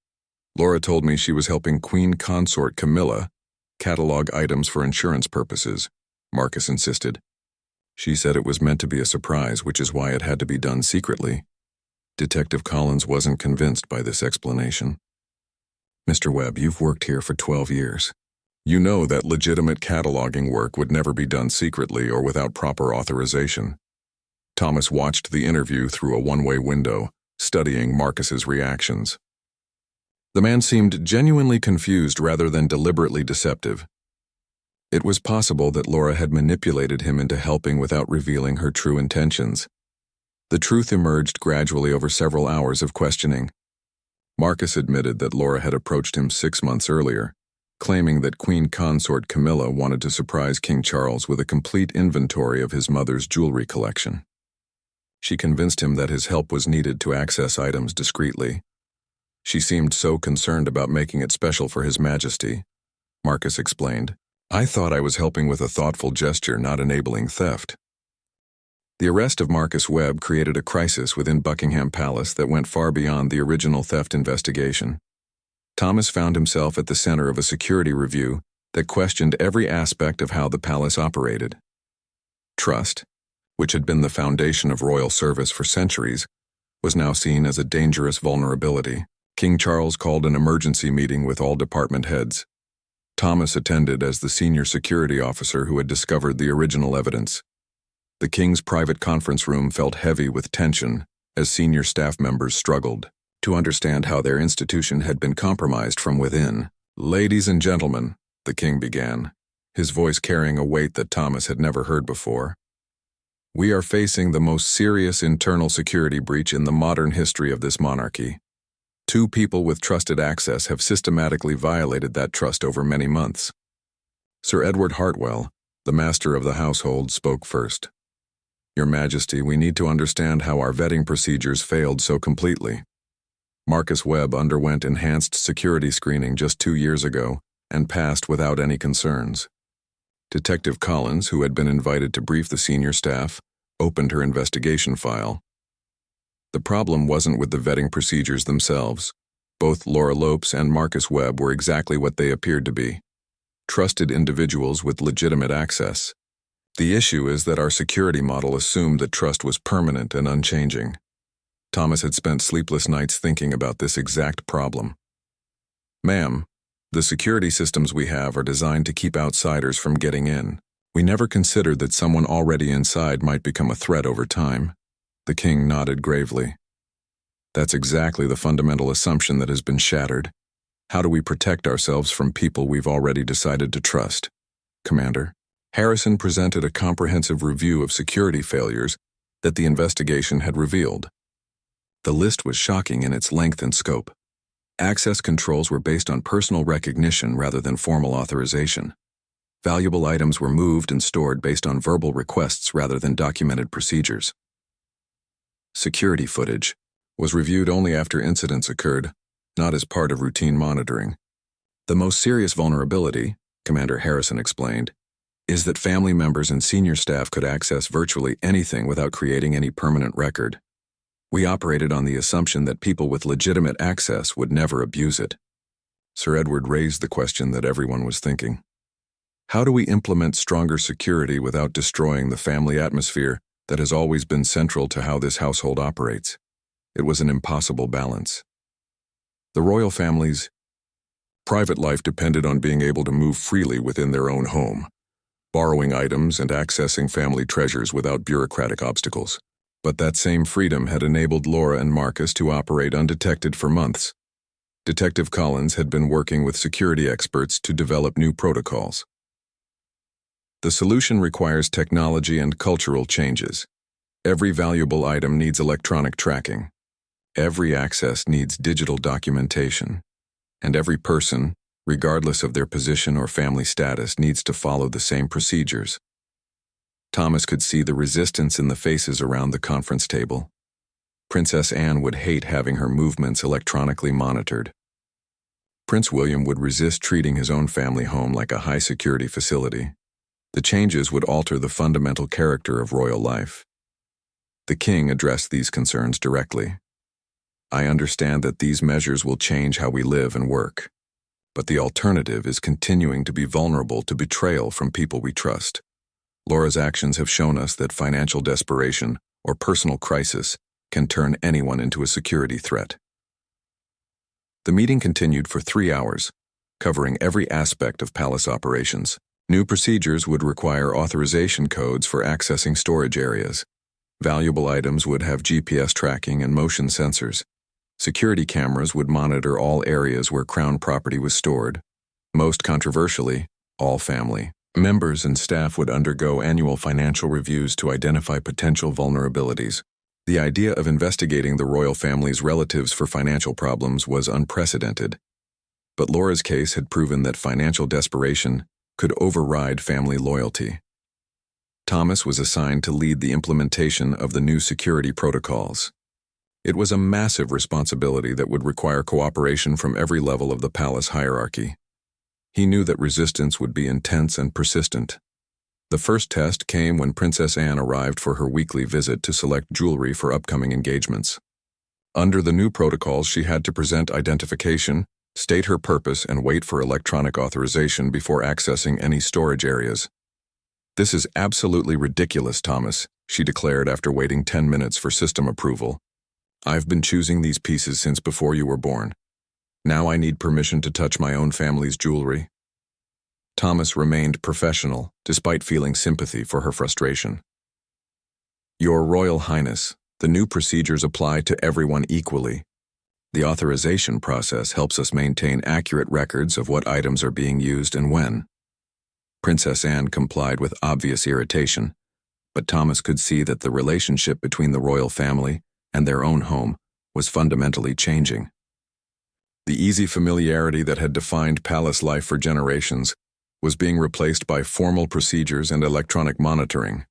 A: "Laura told me she was helping Queen Consort Camilla catalog items for insurance purposes," Marcus insisted. "She said it was meant to be a surprise, which is why it had to be done secretly." Detective Collins wasn't convinced by this explanation. "Mr. Webb, you've worked here for 12 years. You know that legitimate cataloging work would never be done secretly or without proper authorization." Thomas watched the interview through a one-way window, studying Marcus's reactions. The man seemed genuinely confused rather than deliberately deceptive. It was possible that Laura had manipulated him into helping without revealing her true intentions. The truth emerged gradually over several hours of questioning. Marcus admitted that Laura had approached him 6 months earlier, claiming that Queen Consort Camilla wanted to surprise King Charles with a complete inventory of his mother's jewelry collection. She convinced him that his help was needed to access items discreetly. "She seemed so concerned about making it special for His Majesty," Marcus explained. "I thought I was helping with a thoughtful gesture, not enabling theft." The arrest of Marcus Webb created a crisis within Buckingham Palace that went far beyond the original theft investigation. Thomas found himself at the center of a security review that questioned every aspect of how the palace operated. Trust, which had been the foundation of royal service for centuries, was now seen as a dangerous vulnerability. King Charles called an emergency meeting with all department heads. Thomas attended as the senior security officer who had discovered the original evidence. The king's private conference room felt heavy with tension as senior staff members struggled to understand how their institution had been compromised from within. "Ladies and gentlemen," the king began, his voice carrying a weight that Thomas had never heard before. "We are facing the most serious internal security breach in the modern history of this monarchy. 2 people with trusted access have systematically violated that trust over many months." Sir Edward Hartwell, the master of the household, spoke first. "Your Majesty, we need to understand how our vetting procedures failed so completely. Marcus Webb underwent enhanced security screening just 2 years ago and passed without any concerns." Detective Collins, who had been invited to brief the senior staff, opened her investigation file. The problem wasn't with the vetting procedures themselves. Both Laura Lopes and Marcus Webb were exactly what they appeared to be: trusted individuals with legitimate access. The issue is that our security model assumed that trust was permanent and unchanging. Thomas had spent sleepless nights thinking about this exact problem. "Ma'am, the security systems we have are designed to keep outsiders from getting in. We never considered that someone already inside might become a threat over time." The king nodded gravely. "That's exactly the fundamental assumption that has been shattered. How do we protect ourselves from people we've already decided to trust?" "Commander." Harrison presented a comprehensive review of security failures that the investigation had revealed. The list was shocking in its length and scope. Access controls were based on personal recognition rather than formal authorization. Valuable items were moved and stored based on verbal requests rather than documented procedures. Security footage was reviewed only after incidents occurred, not as part of routine monitoring. "The most serious vulnerability," Commander Harrison explained, "is that family members and senior staff could access virtually anything without creating any permanent record. We operated on the assumption that people with legitimate access would never abuse it. Sir Edward raised the question that everyone was thinking. How do we implement stronger security without destroying the family atmosphere that has always been central to how this household operates? It was an impossible balance. The royal family's private life depended on being able to move freely within their own home, borrowing items and accessing family treasures without bureaucratic obstacles. But that same freedom had enabled Laura and Marcus to operate undetected for months. Detective Collins had been working with security experts to develop new protocols. The solution requires technology and cultural changes. Every valuable item needs electronic tracking. Every access needs digital documentation. And every person, regardless of their position or family status, needs to follow the same procedures. Thomas could see the resistance in the faces around the conference table. Princess Anne would hate having her movements electronically monitored. Prince William would resist treating his own family home like a high-security facility. The changes would alter the fundamental character of royal life. The king addressed these concerns directly. I understand that these measures will change how we live and work, but the alternative is continuing to be vulnerable to betrayal from people we trust. Laura's actions have shown us that financial desperation or personal crisis can turn anyone into a security threat. The meeting continued for 3 hours, covering every aspect of palace operations. New procedures would require authorization codes for accessing storage areas. Valuable items would have GPS tracking and motion sensors. Security cameras would monitor all areas where crown property was stored. Most controversially, all family members and staff would undergo annual financial reviews to identify potential vulnerabilities. The idea of investigating the royal family's relatives for financial problems was unprecedented. But Laura's case had proven that financial desperation could override family loyalty. Thomas was assigned to lead the implementation of the new security protocols. It was a massive responsibility that would require cooperation from every level of the palace hierarchy. He knew that resistance would be intense and persistent. The first test came when Princess Anne arrived for her weekly visit to select jewelry for upcoming engagements. Under the new protocols, she had to present identification, state her purpose, and wait for electronic authorization before accessing any storage areas. "This is absolutely ridiculous, Thomas," she declared after waiting 10 minutes for system approval. "I've been choosing these pieces since before you were born. Now I need permission to touch my own family's jewelry." Thomas remained professional, despite feeling sympathy for her frustration. "Your Royal Highness, the new procedures apply to everyone equally. The authorization process helps us maintain accurate records of what items are being used and when." Princess Anne complied with obvious irritation, but Thomas could see that the relationship between the royal family and their own home was fundamentally changing. The easy familiarity that had defined palace life for generations was being replaced by formal procedures and electronic monitoring.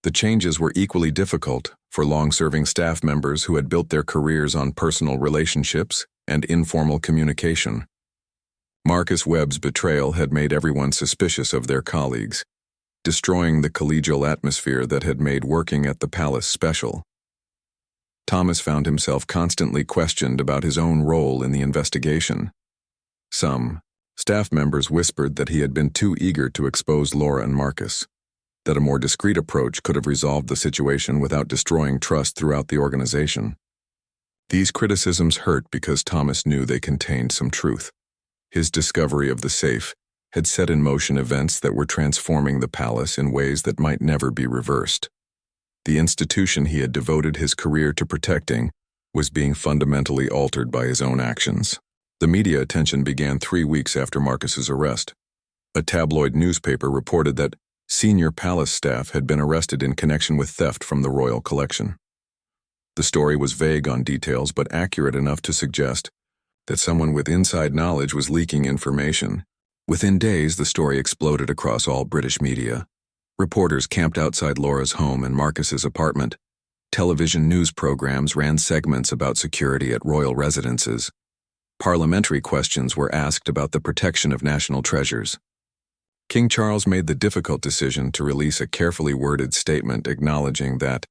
A: The changes were equally difficult for long-serving staff members who had built their careers on personal relationships and informal communication. Marcus Webb's betrayal had made everyone suspicious of their colleagues, destroying the collegial atmosphere that had made working at the palace special. Thomas found himself constantly questioned about his own role in the investigation. Some staff members whispered that he had been too eager to expose Laura and Marcus, that a more discreet approach could have resolved the situation without destroying trust throughout the organization. These criticisms hurt because Thomas knew they contained some truth. His discovery of the safe had set in motion events that were transforming the palace in ways that might never be reversed. The institution he had devoted his career to protecting was being fundamentally altered by his own actions. The media attention began 3 weeks after Marcus's arrest. A tabloid newspaper reported that senior palace staff had been arrested in connection with theft from the royal collection. The story was vague on details but accurate enough to suggest that someone with inside knowledge was leaking information. Within days, the story exploded across all British media. Reporters camped outside Laura's home and Marcus's apartment. Television news programs ran segments about security at royal residences. Parliamentary questions were asked about the protection of national treasures. King Charles made the difficult decision to release a carefully worded statement acknowledging that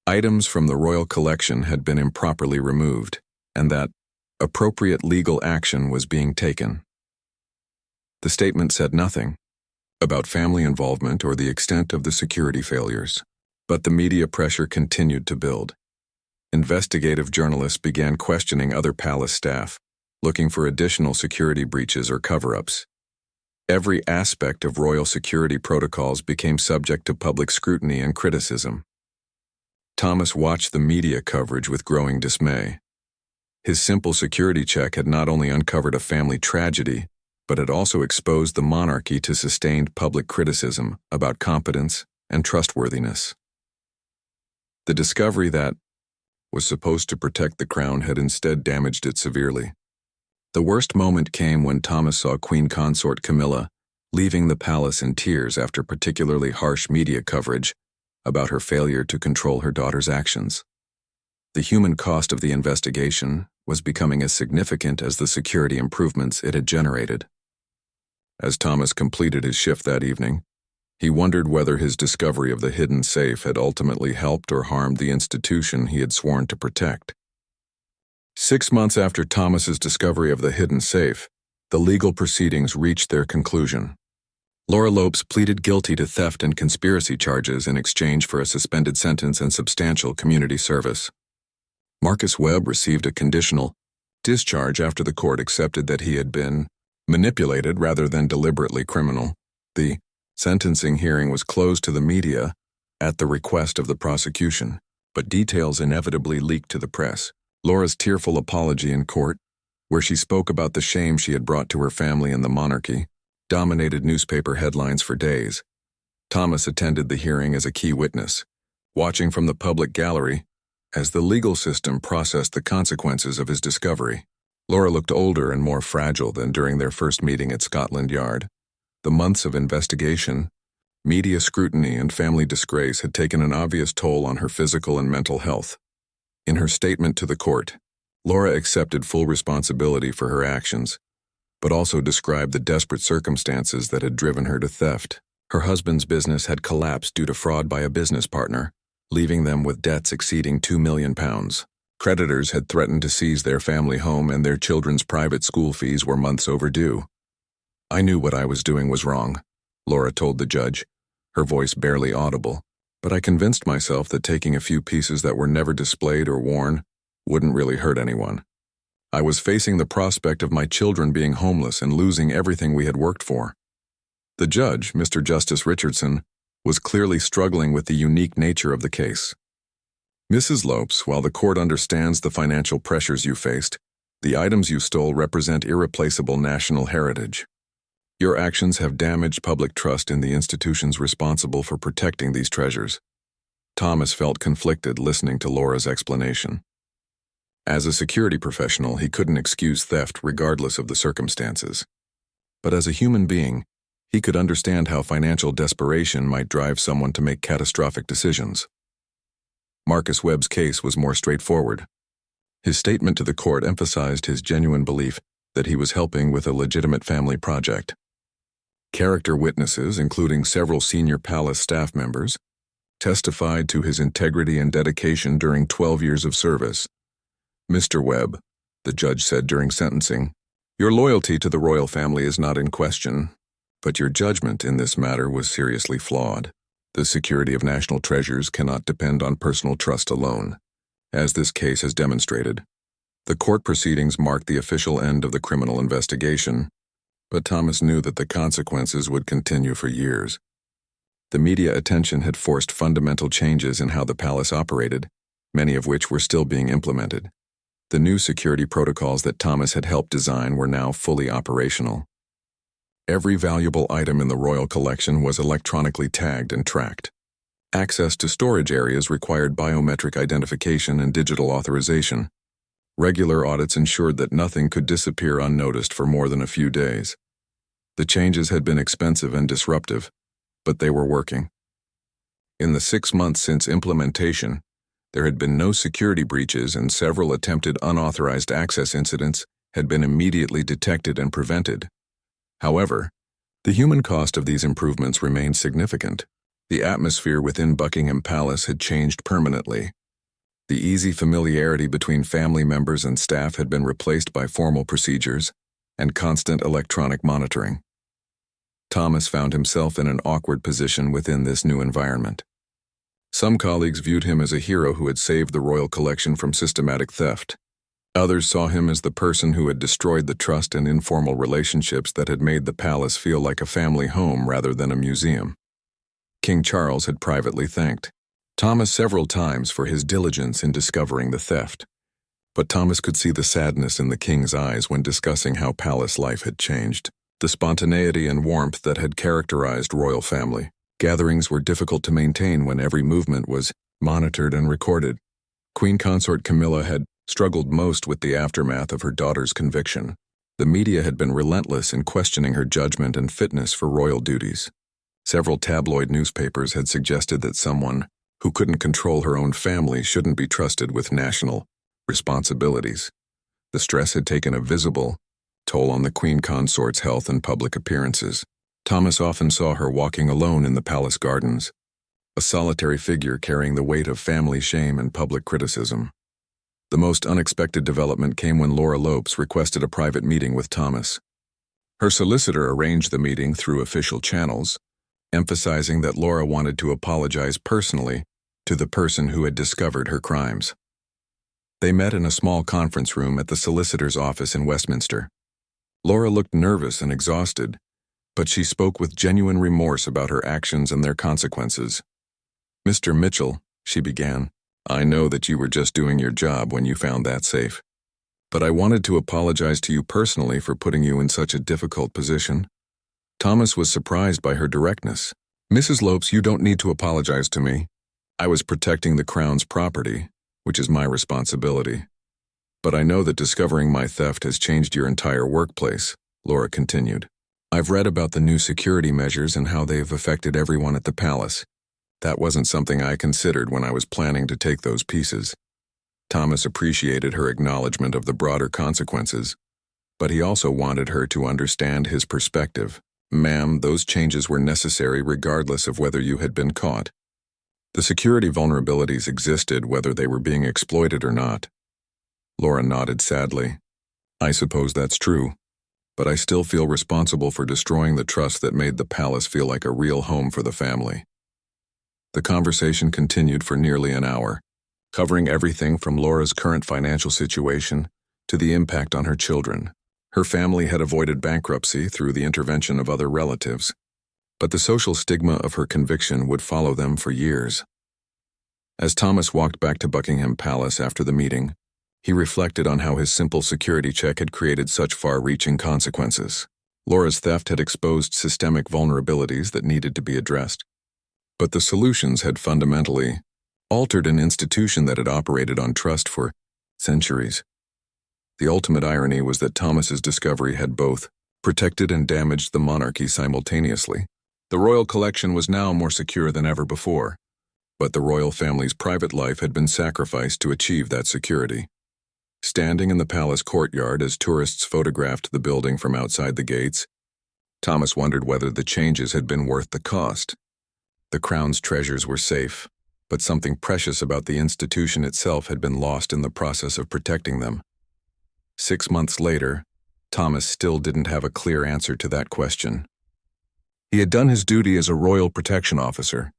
A: items from the royal collection had been improperly removed, and that appropriate legal action was being taken. The statement said nothing about family involvement or the extent of the security failures, but the media pressure continued to build. Investigative journalists began questioning other palace staff, looking for additional security breaches or cover-ups. Every aspect of royal security protocols became subject to public scrutiny and criticism. Thomas watched the media coverage with growing dismay. His simple security check had not only uncovered a family tragedy, but had also exposed the monarchy to sustained public criticism about competence and trustworthiness. The discovery that was supposed to protect the crown had instead damaged it severely. The worst moment came when Thomas saw Queen Consort Camilla leaving the palace in tears after particularly harsh media coverage about her failure to control her daughter's actions. The human cost of the investigation was becoming as significant as the security improvements it had generated. As Thomas completed his shift that evening, he wondered whether his discovery of the hidden safe had ultimately helped or harmed the institution he had sworn to protect. 6 months after Thomas's discovery of the hidden safe, the legal proceedings reached their conclusion. Laura Lopes pleaded guilty to theft and conspiracy charges in exchange for a suspended sentence and substantial community service. Marcus Webb received a conditional discharge after the court accepted that he had been manipulated rather than deliberately criminal. The sentencing hearing was closed to the media at the request of the prosecution, but details inevitably leaked to the press. Laura's tearful apology in court, where she spoke about the shame she had brought to her family and the monarchy, dominated newspaper headlines for days. Thomas attended the hearing as a key witness, watching from the public gallery as the legal system processed the consequences of his discovery. Laura looked older and more fragile than during their first meeting at Scotland Yard. The months of investigation, media scrutiny, and family disgrace had taken an obvious toll on her physical and mental health. In her statement to the court, Laura accepted full responsibility for her actions, but also described the desperate circumstances that had driven her to theft. Her husband's business had collapsed due to fraud by a business partner, leaving them with debts exceeding £2 million. Creditors had threatened to seize their family home, and their children's private school fees were months overdue. "I knew what I was doing was wrong," Laura told the judge, her voice barely audible, "but I convinced myself that taking a few pieces that were never displayed or worn wouldn't really hurt anyone. I was facing the prospect of my children being homeless and losing everything we had worked for." The judge, Mr. Justice Richardson, was clearly struggling with the unique nature of the case. "Mrs. Lopes, while the court understands the financial pressures you faced, the items you stole represent irreplaceable national heritage. Your actions have damaged public trust in the institutions responsible for protecting these treasures." Thomas felt conflicted listening to Laura's explanation. As a security professional, he couldn't excuse theft regardless of the circumstances. But as a human being, he could understand how financial desperation might drive someone to make catastrophic decisions. Marcus Webb's case was more straightforward. His statement to the court emphasized his genuine belief that he was helping with a legitimate family project. Character witnesses, including several senior palace staff members, testified to his integrity and dedication during 12 years of service. "Mr. Webb," the judge said during sentencing, "your loyalty to the royal family is not in question, but your judgment in this matter was seriously flawed. The security of national treasures cannot depend on personal trust alone, as this case has demonstrated." The court proceedings marked the official end of the criminal investigation, but Thomas knew that the consequences would continue for years. The media attention had forced fundamental changes in how the palace operated, many of which were still being implemented. The new security protocols that Thomas had helped design were now fully operational. Every valuable item in the royal collection was electronically tagged and tracked. Access to storage areas required biometric identification and digital authorization. Regular audits ensured that nothing could disappear unnoticed for more than a few days. The changes had been expensive and disruptive, but they were working. In the 6 months since implementation, there had been no security breaches, and several attempted unauthorized access incidents had been immediately detected and prevented. However, the human cost of these improvements remained significant. The atmosphere within Buckingham Palace had changed permanently. The easy familiarity between family members and staff had been replaced by formal procedures and constant electronic monitoring. Thomas found himself in an awkward position within this new environment. Some colleagues viewed him as a hero who had saved the royal collection from systematic theft. Others saw him as the person who had destroyed the trust and informal relationships that had made the palace feel like a family home rather than a museum. King Charles had privately thanked Thomas several times for his diligence in discovering the theft, but Thomas could see the sadness in the king's eyes when discussing how palace life had changed. The spontaneity and warmth that had characterized royal family gatherings were difficult to maintain when every movement was monitored and recorded. Queen Consort Camilla had struggled most with the aftermath of her daughter's conviction. The media had been relentless in questioning her judgment and fitness for royal duties. Several tabloid newspapers had suggested that someone who couldn't control her own family shouldn't be trusted with national responsibilities. The stress had taken a visible toll on the Queen Consort's health and public appearances. Thomas often saw her walking alone in the palace gardens, a solitary figure carrying the weight of family shame and public criticism. The most unexpected development came when Laura Lopes requested a private meeting with Thomas. Her solicitor arranged the meeting through official channels, emphasizing that Laura wanted to apologize personally to the person who had discovered her crimes. They met in a small conference room at the solicitor's office in Westminster. Laura looked nervous and exhausted, but she spoke with genuine remorse about her actions and their consequences. "Mr. Mitchell," she began, "I know that you were just doing your job when you found that safe. But I wanted to apologize to you personally for putting you in such a difficult position." Thomas was surprised by her directness. "Mrs. Lopes, you don't need to apologize to me. I was protecting the Crown's property, which is my responsibility. But I know that discovering my theft has changed your entire workplace," Laura continued. "I've read about the new security measures and how they've affected everyone at the palace. That wasn't something I considered when I was planning to take those pieces." Thomas appreciated her acknowledgement of the broader consequences, but he also wanted her to understand his perspective. "Ma'am, those changes were necessary regardless of whether you had been caught. The security vulnerabilities existed whether they were being exploited or not." Laura nodded sadly. "I suppose that's true, but I still feel responsible for destroying the trust that made the palace feel like a real home for the family." The conversation continued for nearly an hour, covering everything from Laura's current financial situation to the impact on her children. Her family had avoided bankruptcy through the intervention of other relatives, but the social stigma of her conviction would follow them for years. As Thomas walked back to Buckingham Palace after the meeting, he reflected on how his simple security check had created such far-reaching consequences. Laura's theft had exposed systemic vulnerabilities that needed to be addressed, but the solutions had fundamentally altered an institution that had operated on trust for centuries. The ultimate irony was that Thomas's discovery had both protected and damaged the monarchy simultaneously. The royal collection was now more secure than ever before, but the royal family's private life had been sacrificed to achieve that security. Standing in the palace courtyard as tourists photographed the building from outside the gates, Thomas wondered whether the changes had been worth the cost. The Crown's treasures were safe, but something precious about the institution itself had been lost in the process of protecting them. 6 months later, Thomas still didn't have a clear answer to that question. He had done his duty as a royal protection officer,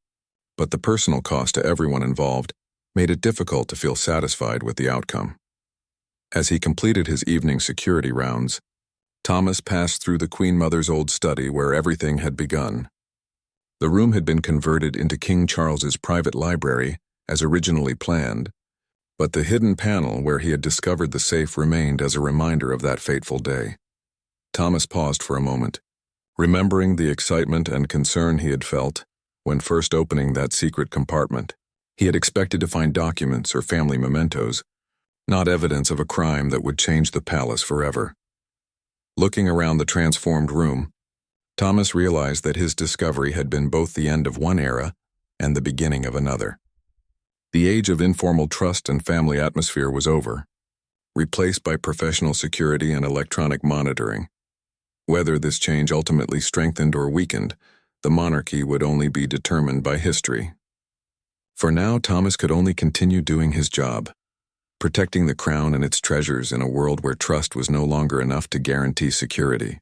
A: but the personal cost to everyone involved made it difficult to feel satisfied with the outcome. As he completed his evening security rounds, Thomas passed through the Queen Mother's old study where everything had begun. The room had been converted into King Charles's private library as originally planned, but the hidden panel where he had discovered the safe remained as a reminder of that fateful day. Thomas paused for a moment, remembering the excitement and concern he had felt when first opening that secret compartment. He had expected to find documents or family mementos, not evidence of a crime that would change the palace forever. Looking around the transformed room, Thomas realized that his discovery had been both the end of one era and the beginning of another. The age of informal trust and family atmosphere was over, replaced by professional security and electronic monitoring. Whether this change ultimately strengthened or weakened the monarchy would only be determined by history. For now, Thomas could only continue doing his job, protecting the crown and its treasures in a world where trust was no longer enough to guarantee security.